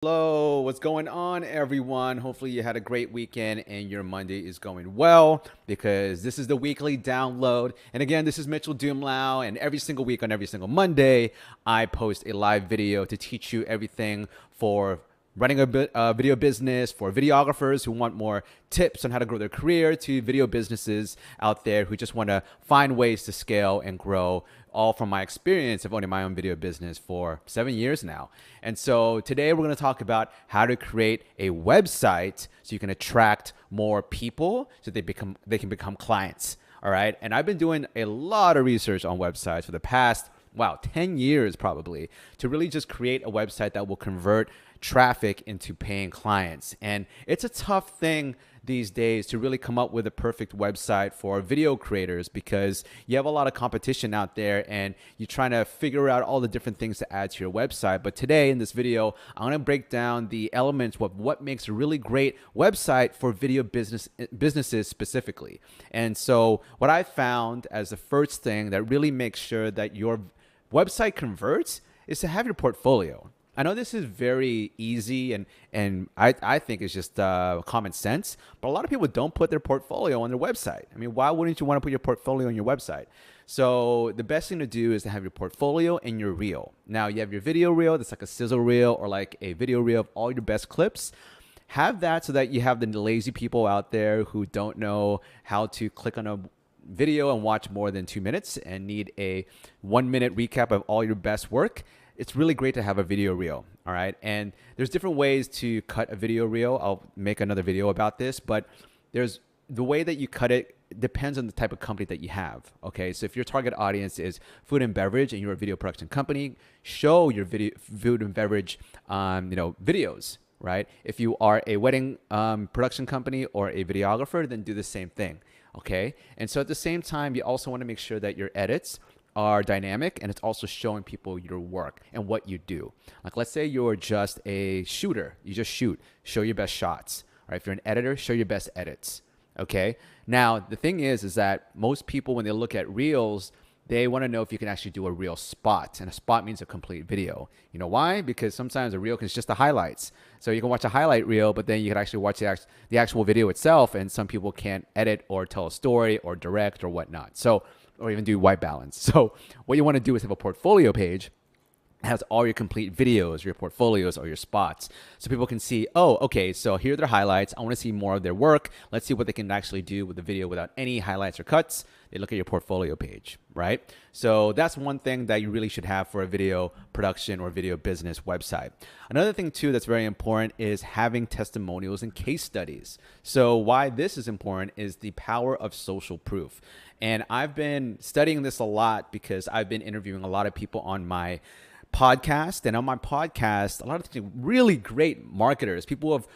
Hello, what's going on, everyone? Hopefully, you had a great weekend and your Monday is going well because this is the weekly download. And again, this is Mitchel Dumlao, and every single week on every single Monday, I post a live video to teach you everything for running a video business, for videographers who want more tips on how to grow their career, to video businesses out there who just want to find ways to scale and grow, all from my experience of owning my own video business for 7 years now. And so today we're going to talk about how to create a website so you can attract more people so they can become clients. All right. And I've been doing a lot of research on websites for the past 10 years probably, to really just create a website that will convert traffic into paying clients. And it's a tough thing these days to really come up with a perfect website for video creators because you have a lot of competition out there and you're trying to figure out all the different things to add to your website. But today in this video, I'm going to break down the elements of what makes a really great website for video businesses specifically. And so what I found as the first thing that really makes sure that your website converts is to have your portfolio. I know this is very easy and I think it's just common sense, but a lot of people don't put their portfolio on their website. I mean, why wouldn't you want to put your portfolio on your website? So the best thing to do is to have your portfolio and your reel. Now you have your video reel, that's like a sizzle reel or like a video reel of all your best clips. Have that so that you have the lazy people out there who don't know how to click on a video and watch more than 2 minutes and need a 1 minute recap of all your best work. It's really great to have a video reel, all right? And there's different ways to cut a video reel. I'll make another video about this, but there's the way that you cut it depends on the type of company that you have, okay? So if your target audience is food and beverage and you're a video production company, show your food and beverage videos, right? If you are a wedding production company or a videographer, then do the same thing, okay? And so at the same time, you also want to make sure that your edits are dynamic and it's also showing people your work and what you do. Like, let's say you're just a shooter, you just shoot, show your best shots. All right, if you're an editor, show your best edits. Okay. Now the thing is that most people, when they look at reels, they want to know if you can actually do a real spot, and a spot means a complete video. You know why? Because sometimes a reel is just the highlights. So you can watch a highlight reel, but then you can actually watch the actual video itself, and some people can't edit or tell a story or direct or whatnot. So, or even do white balance. So what you want to do is have a portfolio page that has all your complete videos, your portfolios, or your spots. So people can see, oh, okay, so here are their highlights. I want to see more of their work. Let's see what they can actually do with the video without any highlights or cuts. They look at your portfolio page, right? So that's one thing that you really should have for a video production or video business website. Another thing too that's very important is having testimonials and case studies. So why this is important is the power of social proof. And I've been studying this a lot because I've been interviewing a lot of people on my podcast. And on my podcast, a lot of really great marketers, people who have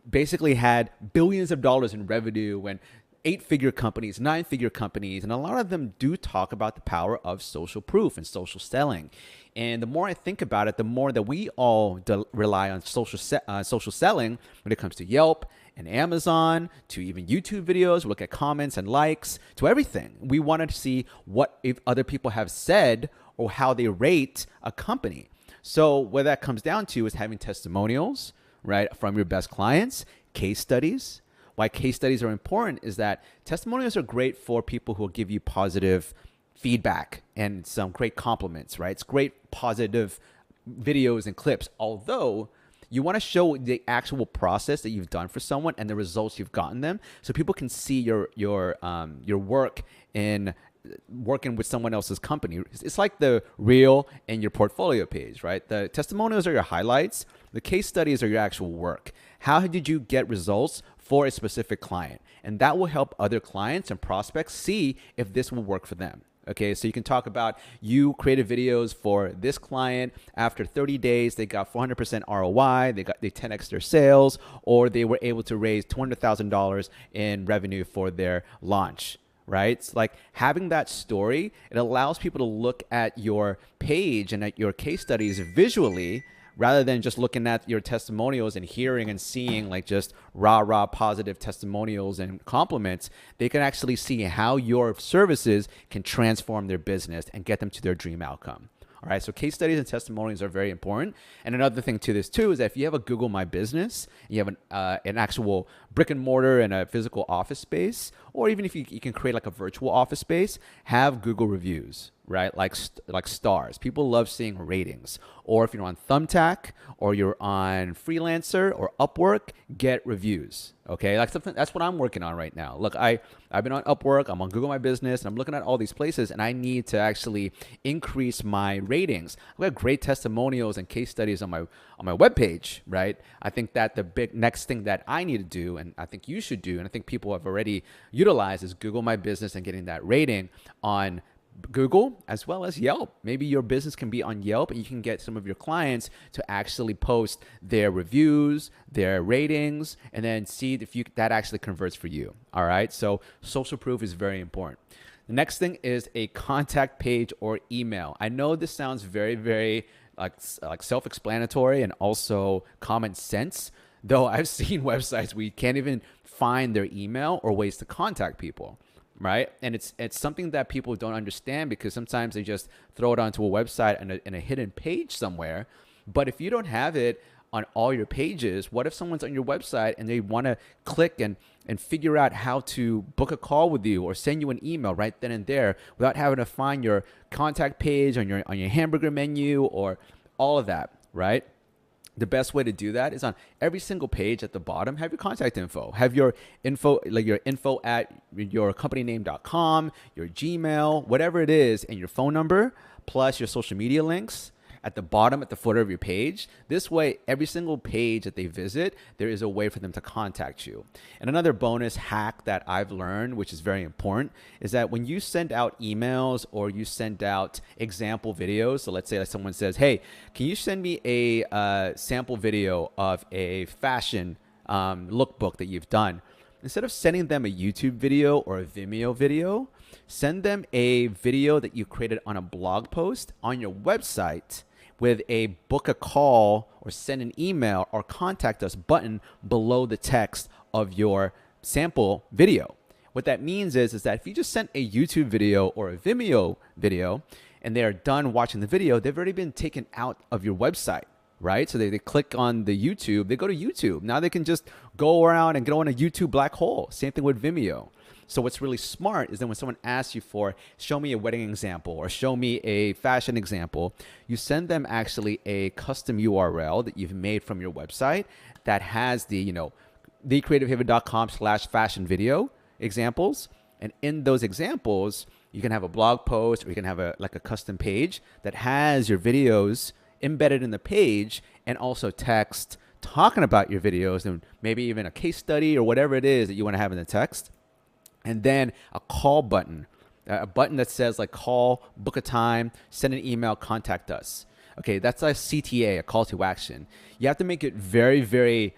basically had billions of dollars in revenue and 8-figure companies, 9-figure companies. And a lot of them do talk about the power of social proof and social selling. And the more I think about it, the more that we all rely on social selling when it comes to Yelp and Amazon, to even YouTube videos. We look at comments and likes, to everything. We want to see what if other people have said or how they rate a company. So what that comes down to is having testimonials, right, from your best clients, case studies. Why case studies are important is that testimonials are great for people who will give you positive feedback and some great compliments, right? It's great positive videos and clips, although you want to show the actual process that you've done for someone and the results you've gotten them, so people can see your work in working with someone else's company. It's like the reel and your portfolio page, right? The testimonials are your highlights. The case studies are your actual work. How did you get results for a specific client? And that will help other clients and prospects see if this will work for them. Okay, so you can talk about you created videos for this client. After 30 days, they got 400% ROI. They 10x their sales, or they were able to raise $200,000 in revenue for their launch. Right? It's like having that story, it allows people to look at your page and at your case studies visually rather than just looking at your testimonials and hearing and seeing like just rah positive testimonials and compliments. They can actually see how your services can transform their business and get them to their dream outcome. All right, so case studies and testimonials are very important. And another thing to this too is that if you have a Google My Business, you have an actual brick and mortar and a physical office space, or even if you can create like a virtual office space, have Google reviews, right? Like stars. People love seeing ratings. Or if you're on Thumbtack or you're on Freelancer or Upwork, get reviews. Okay, that's what I'm working on right now. Look, I've been on Upwork, I'm on Google My Business, and I'm looking at all these places, and I need to actually increase my ratings. I've got great testimonials and case studies on my webpage, right? I think that the big next thing that I need to do, and I think you should do, and I think people have already utilized, is Google My Business and getting that rating on Google as well as Yelp. Maybe your business can be on Yelp and you can get some of your clients to actually post their reviews, their ratings, and then see if that actually converts for you. All right. So social proof is very important. The next thing is a contact page or email. I know this sounds very, very like self-explanatory and also common sense, though I've seen websites where you can't even find their email or ways to contact people. Right. And it's something that people don't understand because sometimes they just throw it onto a website and a hidden page somewhere. But if you don't have it on all your pages, what if someone's on your website and they want to click and figure out how to book a call with you or send you an email right then and there without having to find your contact page on your hamburger menu or all of that, right? The best way to do that is on every single page at the bottom, have your contact info. Have your info, like your info at yourcompanyname.com, your Gmail, whatever it is, and your phone number, plus your social media links at the bottom, at the footer of your page. This way, every single page that they visit, there is a way for them to contact you. And another bonus hack that I've learned, which is very important, is that when you send out emails or you send out example videos, so let's say that someone says, hey, can you send me a sample video of a fashion lookbook that you've done? Instead of sending them a YouTube video or a Vimeo video, send them a video that you created on a blog post on your website with a book a call or send an email or contact us button below the text of your sample video. What that means is that if you just sent a YouTube video or a Vimeo video and they are done watching the video, they've already been taken out of your website. Right? So they click on the YouTube, they go to YouTube. Now they can just go around and go on a YouTube black hole. Same thing with Vimeo. So what's really smart is that when someone asks you for, show me a wedding example or show me a fashion example, you send them actually a custom URL that you've made from your website that has the, thecreativehaven.com/fashion video examples. And in those examples, you can have a blog post or you can have a custom page that has your videos embedded in the page and also text talking about your videos and maybe even a case study or whatever it is that you want to have in the text. And then a call button, a button that says like call, book a time, send an email, contact us. Okay, that's a CTA, a call to action. You have to make it very, very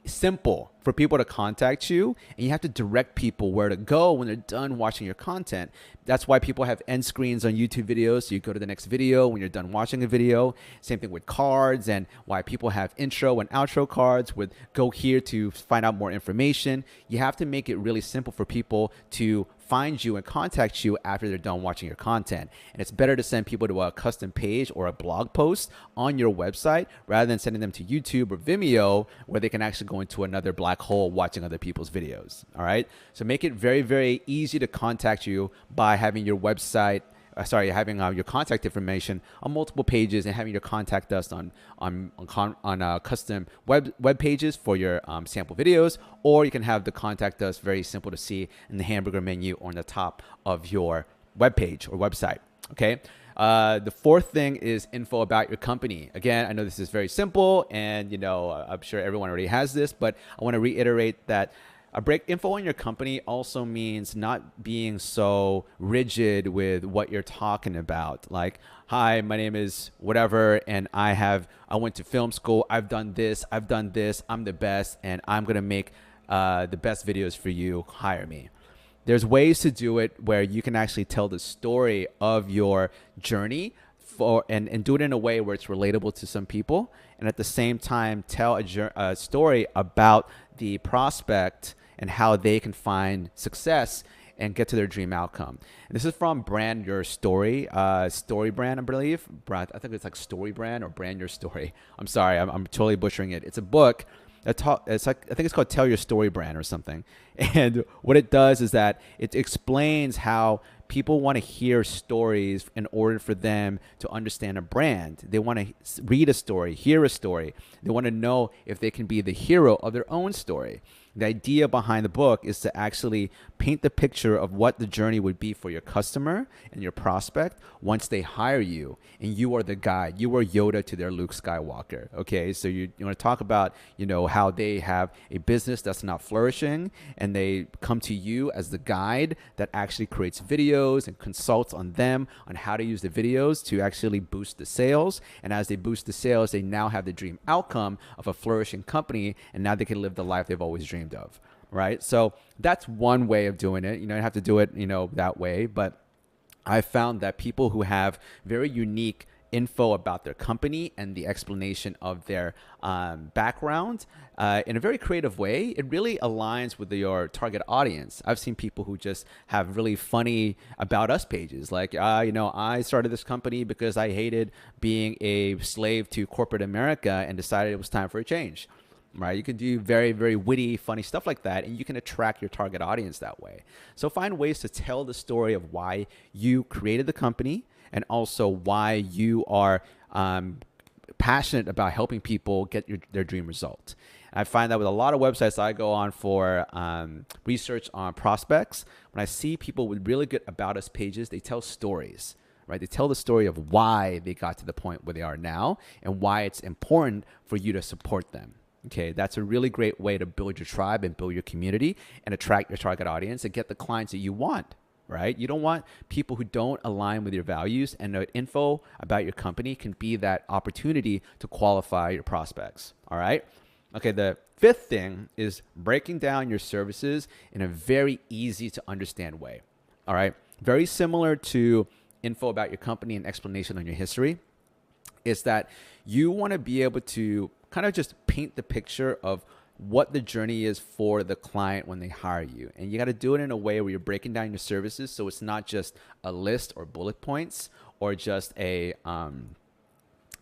simple for people to contact you, and you have to direct people where to go when they're done watching your content. That's why people have end screens on YouTube videos, so you go to the next video when you're done watching a video. Same thing with cards, and why people have intro and outro cards with go here to find out more information. You have to make it really simple for people to find you and contact you after they're done watching your content. And it's better to send people to a custom page or a blog post on your website rather than sending them to YouTube or Vimeo where they can actually go into another black hole watching other people's videos. All right. So make it very, very easy to contact you by having your website, having your contact information on multiple pages and having you contact us on custom web pages for your sample videos, or you can have the contact us very simple to see in the hamburger menu or on the top of your web page or website. Okay. The fourth thing is info about your company. Again, I know this is very simple and, I'm sure everyone already has this, but I want to reiterate that info on your company also means not being so rigid with what you're talking about. Like, hi, my name is whatever, and I went to film school. I've done this. I'm the best, and I'm going to make the best videos for you. Hire me. There's ways to do it where you can actually tell the story of your journey and do it in a way where it's relatable to some people, and at the same time tell a story about the prospect and how they can find success and get to their dream outcome. And this is from Brand Your Story, Story Brand, I believe. I think it's like Story Brand or Brand Your Story. I'm sorry, I'm totally butchering it. It's a book. It's like, I think it's called Tell Your Story Brand or something. And what it does is that it explains how people want to hear stories in order for them to understand a brand. They want to read a story, hear a story. They want to know if they can be the hero of their own story. The idea behind the book is to actually paint the picture of what the journey would be for your customer and your prospect once they hire you, and you are the guide. You are Yoda to their Luke Skywalker. Okay, so you want to talk about, how they have a business that's not flourishing, and they come to you as the guide that actually creates videos and consults on them on how to use the videos to actually boost the sales. And as they boost the sales, they now have the dream outcome of a flourishing company, and now they can live the life they've always dreamed of, right? So that's one way of doing it. You don't have to do it, that way. But I found that people who have very unique info about their company and the explanation of their background in a very creative way, it really aligns with your target audience. I've seen people who just have really funny about us pages. Like, I started this company because I hated being a slave to corporate America and decided it was time for a change. Right? You can do very, very witty, funny stuff like that, and you can attract your target audience that way. So find ways to tell the story of why you created the company and also why you are passionate about helping people get their dream result. And I find that with a lot of websites I go on for research on prospects, when I see people with really good About Us pages, they tell stories. Right? They tell the story of why they got to the point where they are now and why it's important for you to support them. Okay, that's a really great way to build your tribe and build your community and attract your target audience and get the clients that you want, right? You don't want people who don't align with your values, and the info about your company can be that opportunity to qualify your prospects, all right? Okay, the fifth thing is breaking down your services in a very easy to understand way, all right? Very similar to info about your company and explanation on your history is that you want to be able to kind of just paint the picture of what the journey is for the client when they hire you. And you got to do it in a way where you're breaking down your services so it's not just a list or bullet points or just a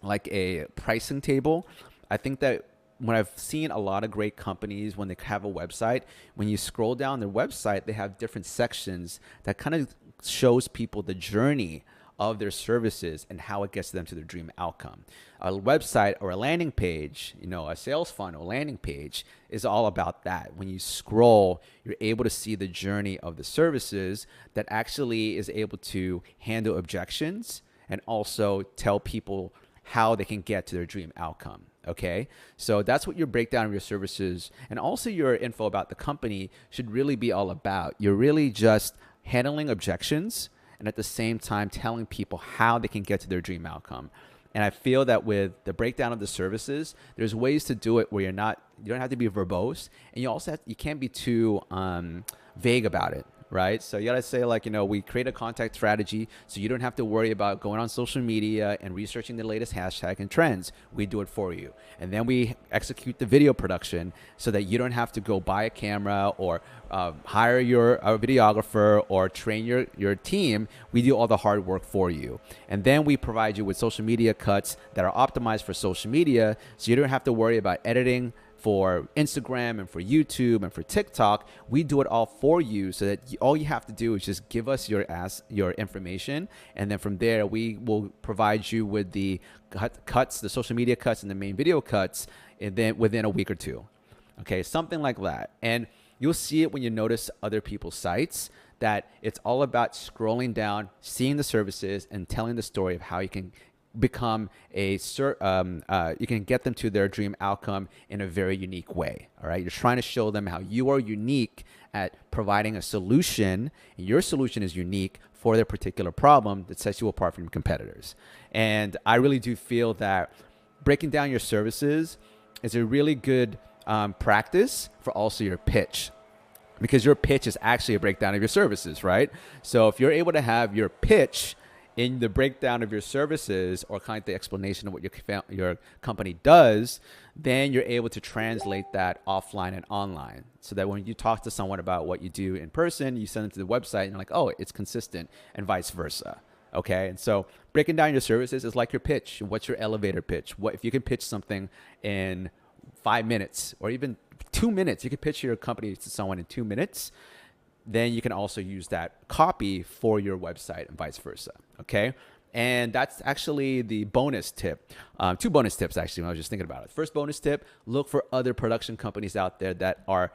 like a pricing table. I think that when I've seen a lot of great companies, when they have a website, when you scroll down their website, they have different sections that kind of shows people the journey of their services and how it gets them to their dream outcome. A website or a landing page, a sales funnel landing page is all about that. When you scroll, you're able to see the journey of the services that actually is able to handle objections and also tell people how they can get to their dream outcome. Okay, so that's what your breakdown of your services and also your info about the company should really be all about. You're really just handling objections and at the same time telling people how they can get to their dream outcome. And I feel that with the breakdown of the services, there's ways to do it where you don't have to be verbose, and you can't be too vague about it. Right? So you got to say we create a contact strategy so you don't have to worry about going on social media and researching the latest hashtag and trends. We do it for you. And then we execute the video production so that you don't have to go buy a camera or hire a videographer or train your team. We do all the hard work for you. And then we provide you with social media cuts that are optimized for social media so you don't have to worry about editing for Instagram and for YouTube and for TikTok. We do it all for you so that all you have to do is just give us your information. And then from there, we will provide you with the cuts, the social media cuts and the main video cuts and then within a week or two. Okay, something like that. And you'll see it when you notice other people's sites that it's all about scrolling down, seeing the services and telling the story of how you can become you can get them to their dream outcome in a very unique way. All right. You're trying to show them how you are unique at providing a solution. And your solution is unique for their particular problem that sets you apart from your competitors. And I really do feel that breaking down your services is a really good practice for also your pitch, because your pitch is actually a breakdown of your services, right? So if you're able to have your pitch in the breakdown of your services or kind of the explanation of what your company does, then you're able to translate that offline and online, so that when you talk to someone about what you do in person, you send them to the website and you're like, oh, it's consistent, and vice versa. Okay. And so breaking down your services is like your pitch. What's your elevator pitch? What if you can pitch something in 5 minutes or even 2 minutes? You can pitch your company to someone in 2 minutes. Then you can also use that copy for your website and vice versa. Okay. And that's actually the bonus tip. Two bonus tips, actually, when I was just thinking about it. First bonus tip, look for other production companies out there that are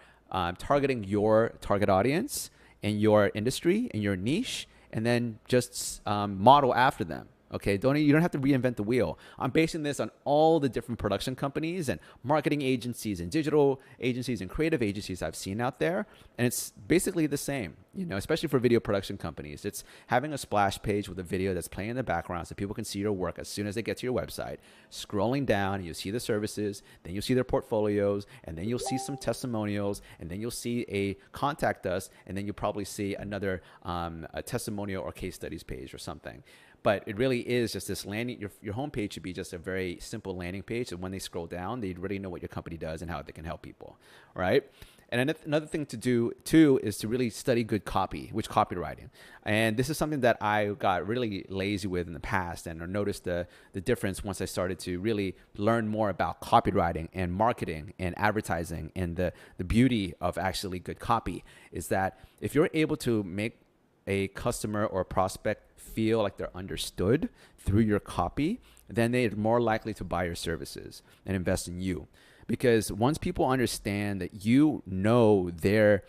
targeting your target audience and your industry and your niche, and then just model after them. Okay, you don't have to reinvent the wheel. I'm basing this on all the different production companies and marketing agencies and digital agencies and creative agencies I've seen out there, and it's basically the same. Especially for video production companies, it's having a splash page with a video that's playing in the background so people can see your work as soon as they get to your website. Scrolling down, you'll see the services, then you'll see their portfolios, and then you'll see some testimonials, and then you'll see a contact us, and then you'll probably see another a testimonial or case studies page or something. But it really is just this landing. Your homepage should be just a very simple landing page. And when they scroll down, they already know what your company does and how they can help people, right? And another thing to do too is to really study good copy, which copywriting. And this is something that I got really lazy with in the past, and I noticed the difference once I started to really learn more about copywriting and marketing and advertising, and the beauty of actually good copy is that if you're able to make a customer or a prospect feel like they're understood through your copy, then they're more likely to buy your services and invest in you. Because once people understand that you know their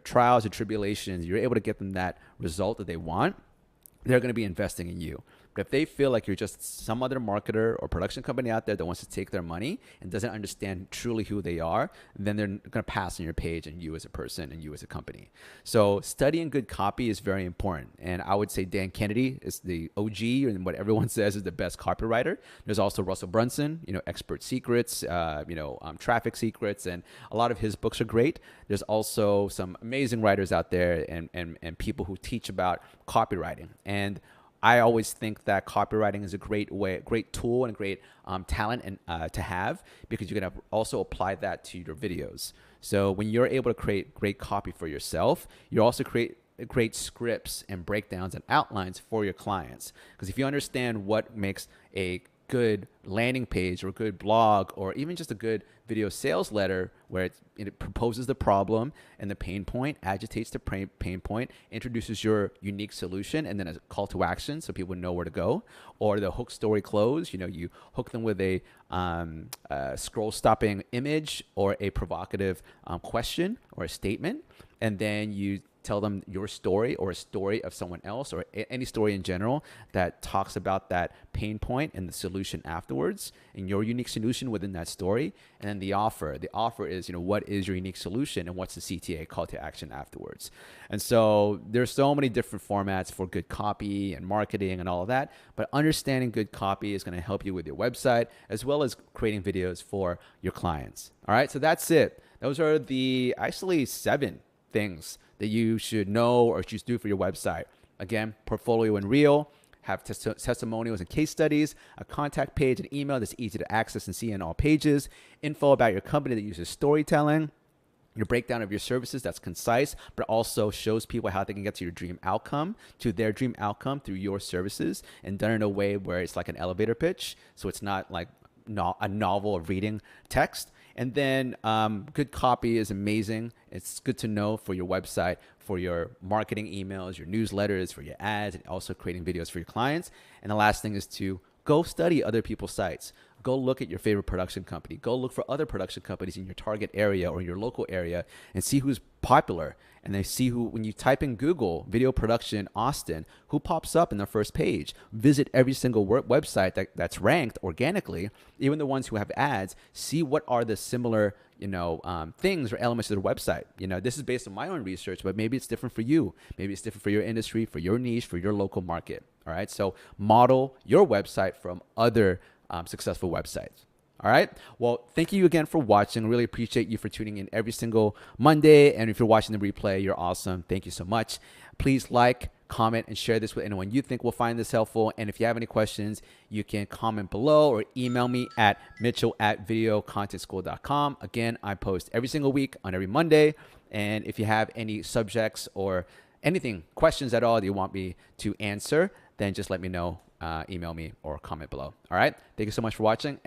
trials and tribulations, you're able to get them that result that they want, they're going to be investing in you. But if they feel like you're just some other marketer or production company out there that wants to take their money and doesn't understand truly who they are, then they're going to pass on your page and you as a person and you as a company. So studying good copy is very important. And I would say Dan Kennedy is the OG, and what everyone says is the best copywriter. There's also Russell Brunson, Expert Secrets, Traffic Secrets, and a lot of his books are great. There's also some amazing writers out there and people who teach about copywriting. And I always think that copywriting is a great tool and a great talent to have, because you can also apply that to your videos. So when you're able to create great copy for yourself, you also create great scripts and breakdowns and outlines for your clients. Because if you understand what makes a good landing page or a good blog or even just a good video sales letter, where it proposes the problem and the pain point, agitates the pain point, introduces your unique solution, and then a call to action so people know where to go, or the hook story close, you hook them with a scroll stopping image or a provocative question or a statement, and then you tell them your story or a story of someone else or any story in general that talks about that pain point and the solution afterwards and your unique solution within that story. And then the offer is, what is your unique solution and what's the CTA, call to action, afterwards. And so there's so many different formats for good copy and marketing and all of that, but understanding good copy is going to help you with your website as well as creating videos for your clients. All right. So that's it. Those are the actually 7 things that you should know or should do for your website. Again, portfolio and reel, have testimonials and case studies, a contact page, an email that's easy to access and see on all pages, info about your company that uses storytelling, your breakdown of your services that's concise, but also shows people how they can get to their dream outcome through your services, and done in a way where it's like an elevator pitch. So it's not like a novel of reading text. And then good copy is amazing. It's good to know for your website, for your marketing emails, your newsletters, for your ads, and also creating videos for your clients. And the last thing is to go study other people's sites. Go look at your favorite production company. Go look for other production companies in your target area or your local area and see who's popular. And they see who, when you type in Google video production Austin, who pops up in the first page. Visit every single website that's ranked organically, even the ones who have ads. See what are the similar things or elements of their website. This is based on my own research, but maybe it's different for you. Maybe it's different for your industry, for your niche, for your local market. All right. So model your website from other successful websites. All right. Well, thank you again for watching. Really appreciate you for tuning in every single Monday. And if you're watching the replay, you're awesome. Thank you so much. Please like, comment, and share this with anyone you think will find this helpful. And if you have any questions, you can comment below or email me at mitchell@videocontentschool.com. Again, I post every single week on every Monday. And if you have any subjects or anything, questions at all that you want me to answer, then just let me know. Email me or comment below. All right. Thank you so much for watching.